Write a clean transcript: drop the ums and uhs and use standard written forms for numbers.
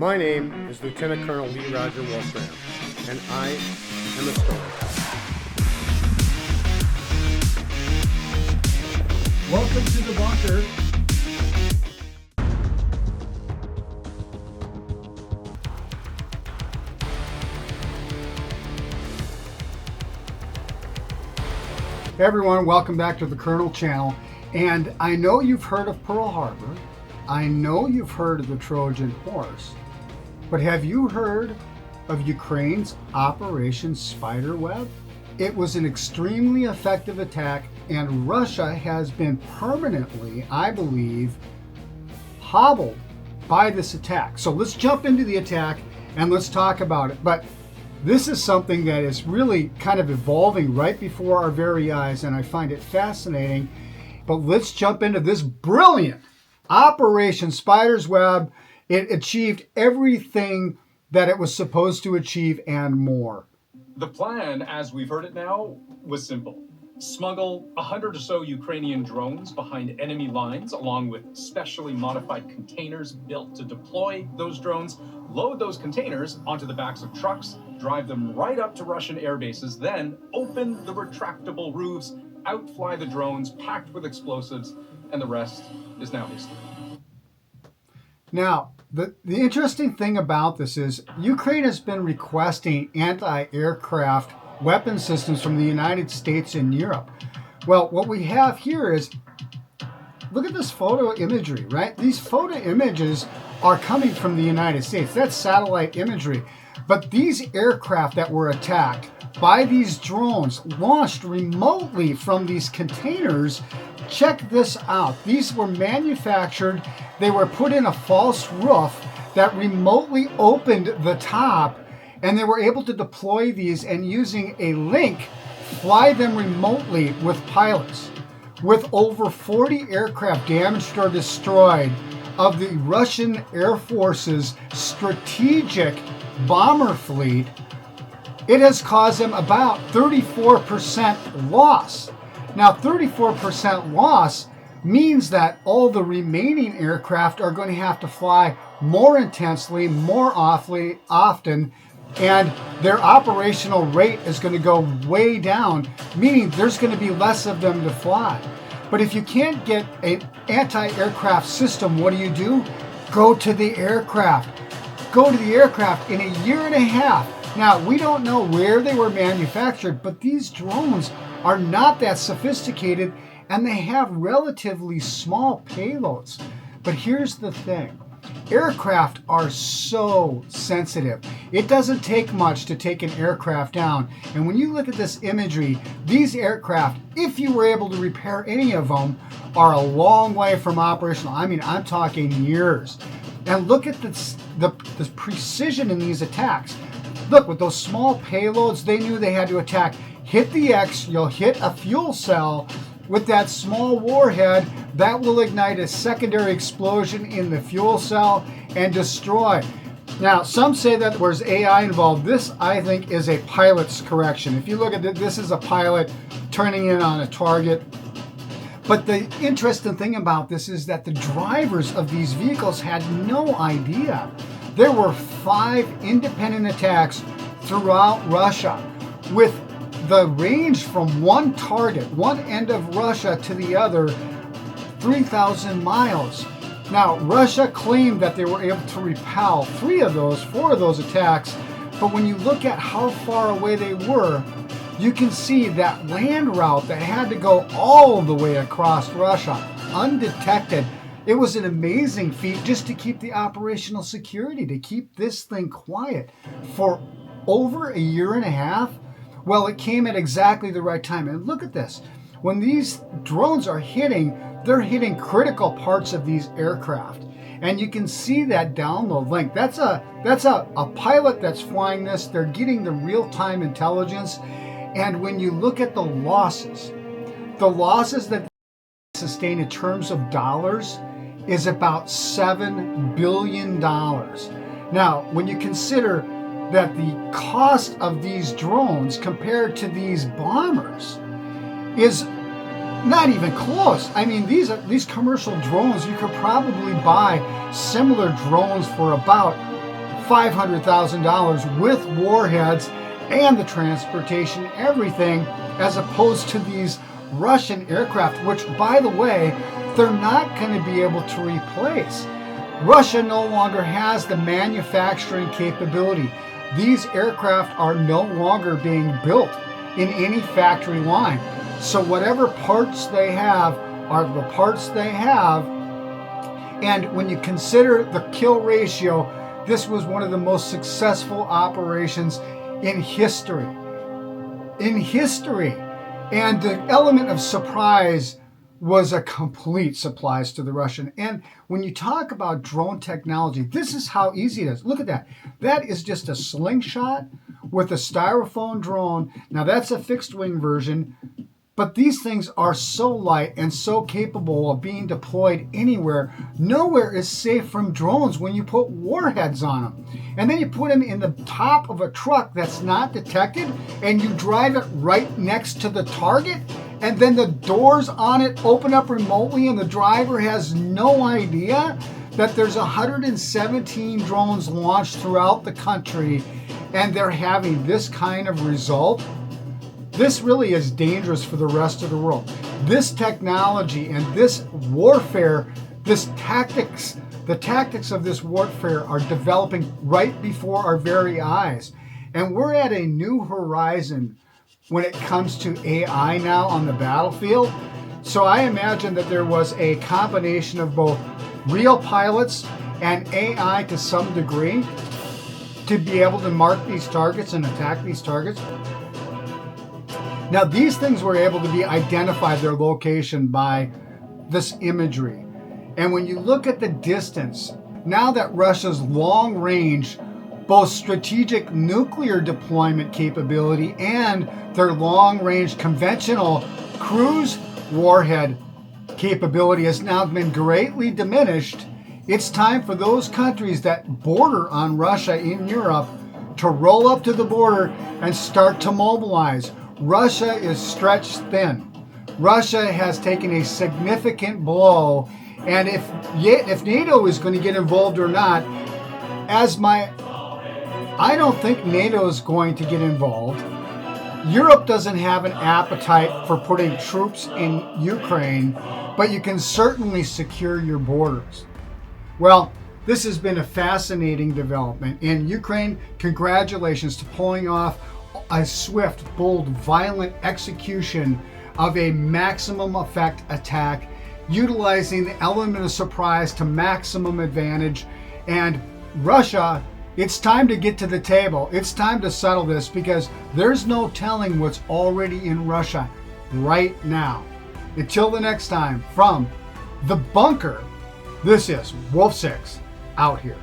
My name is Lieutenant Colonel Lee Roger Wolfgram, and I am a storyteller. Welcome to the bunker. Hey everyone, welcome back to the Colonel channel. And I know you've heard of Pearl Harbor. I know you've heard of the Trojan Horse. But have you heard of Ukraine's Operation Spiderweb? It was an extremely effective attack, and Russia has been permanently, I believe, hobbled by this attack. So let's jump into the attack and let's talk about it. But this is something that is really kind of evolving right before our very eyes, and I find it fascinating. But let's jump into this brilliant Operation Spiderweb. It achieved everything that it was supposed to achieve and more. The plan, as we've heard it now, was simple. Smuggle 100 or so Ukrainian drones behind enemy lines, along with specially modified containers built to deploy those drones, load those containers onto the backs of trucks, drive them right up to Russian air bases, then open the retractable roofs, outfly the drones packed with explosives, and the rest is now history. Now, the interesting thing about this is Ukraine has been requesting anti-aircraft weapon systems from the United States and Europe. Well, what we have here is, look at this photo imagery, right? These photo images are coming from the United States. That's satellite imagery. But these aircraft that were attacked by these drones launched remotely from these containers. Check this out. These were manufactured. They were put in a false roof that remotely opened the top, and they were able to deploy these and using a link, fly them remotely with pilots. With over 40 aircraft damaged or destroyed of the Russian Air Force's strategic bomber fleet, it has caused them about 34% loss. Now, 34% loss means that all the remaining aircraft are going to have to fly more intensely, more often, and their operational rate is going to go way down, meaning there's going to be less of them to fly. But if you can't get an anti-aircraft system, what do? Go to the aircraft. Go to the aircraft in a year and a half. Now, we don't know where they were manufactured, but these drones are not that sophisticated, and they have relatively small payloads. But here's the thing. Aircraft are so sensitive. It doesn't take much to take an aircraft down. And when you look at this imagery, these aircraft, if you were able to repair any of them, are a long way from operational. I mean, I'm talking years. And look at the precision in these attacks. Look, with those small payloads, they knew they had to attack. Hit the X, you'll hit a fuel cell with that small warhead. That will ignite a secondary explosion in the fuel cell and destroy. Now, some say that there's AI involved. This, I think, is a pilot's correction. If you look at it, this is a pilot turning in on a target. But the interesting thing about this is that the drivers of these vehicles had no idea. There were 5 independent attacks throughout Russia with the range from one target, one end of Russia to the other, 3,000 miles. Now, Russia claimed that they were able to repel 4 of those attacks, but when you look at how far away they were, you can see that land route that had to go all the way across Russia, undetected. It was an amazing feat just to keep the operational security, to keep this thing quiet for over a year and a half. Well, it came at exactly the right time. And look at this. When these drones are hitting, they're hitting critical parts of these aircraft. And you can see that download link. That's a pilot that's flying this. They're getting the real-time intelligence. And when you look at the losses that they sustain in terms of dollars is about $7 billion. Now, when you consider that the cost of these drones compared to these bombers is not even close. I mean, these commercial drones, you could probably buy similar drones for about $500,000 with warheads and the transportation, everything, as opposed to these Russian aircraft, which, by the way, they're not going to be able to replace. Russia no longer has the manufacturing capability. These aircraft are no longer being built in any factory line. So whatever parts they have are the parts they have. And when you consider the kill ratio, this was one of the most successful operations in history. In history. And the element of surprise was a complete surprise to the Russian. And when you talk about drone technology, this is how easy it is. Look at that. That is just a slingshot with a styrofoam drone. Now that's a fixed wing version, but these things are so light and so capable of being deployed anywhere. Nowhere is safe from drones when you put warheads on them. And then you put them in the top of a truck that's not detected, and you drive it right next to the target, and then the doors on it open up remotely, and the driver has no idea that there's 117 drones launched throughout the country, and they're having this kind of result. This really is dangerous for the rest of the world. This technology and this warfare, the tactics of this warfare are developing right before our very eyes. And we're at a new horizon when it comes to AI now on the battlefield. So I imagine that there was a combination of both real pilots and AI to some degree to be able to mark these targets and attack these targets. Now, these things were able to be identified, their location, by this imagery. And when you look at the distance, now that Russia's long-range, both strategic nuclear deployment capability and their long-range conventional cruise warhead capability has now been greatly diminished, it's time for those countries that border on Russia in Europe to roll up to the border and start to mobilize. Russia is stretched thin. Russia has taken a significant blow, and if NATO is going to get involved or not, I don't think NATO is going to get involved. Europe doesn't have an appetite for putting troops in Ukraine, but you can certainly secure your borders. Well, this has been a fascinating development. In Ukraine, congratulations to pulling off a swift, bold, violent execution of a maximum effect attack, utilizing the element of surprise to maximum advantage. And Russia, it's time to get to the table. It's time to settle this, because there's no telling what's already in Russia right now. Until the next time, from the bunker, this is Wolf 6 out here.